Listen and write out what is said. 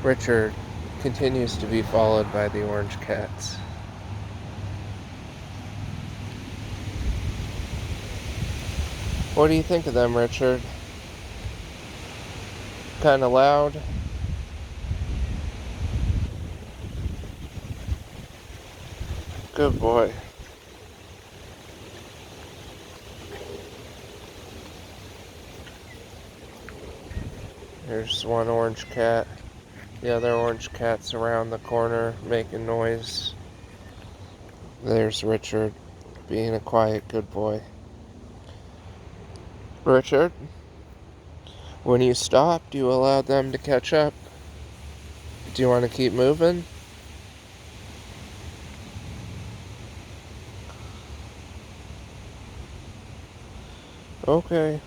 Richard continues to be followed by the orange cats. What do you think of them, Richard? Kinda loud? Good boy. There's one orange cat. The other orange cat's around the corner making noise. There's Richard being a quiet good boy. Richard, when you stopped, you allowed them to catch up. Do you want to keep moving? Okay.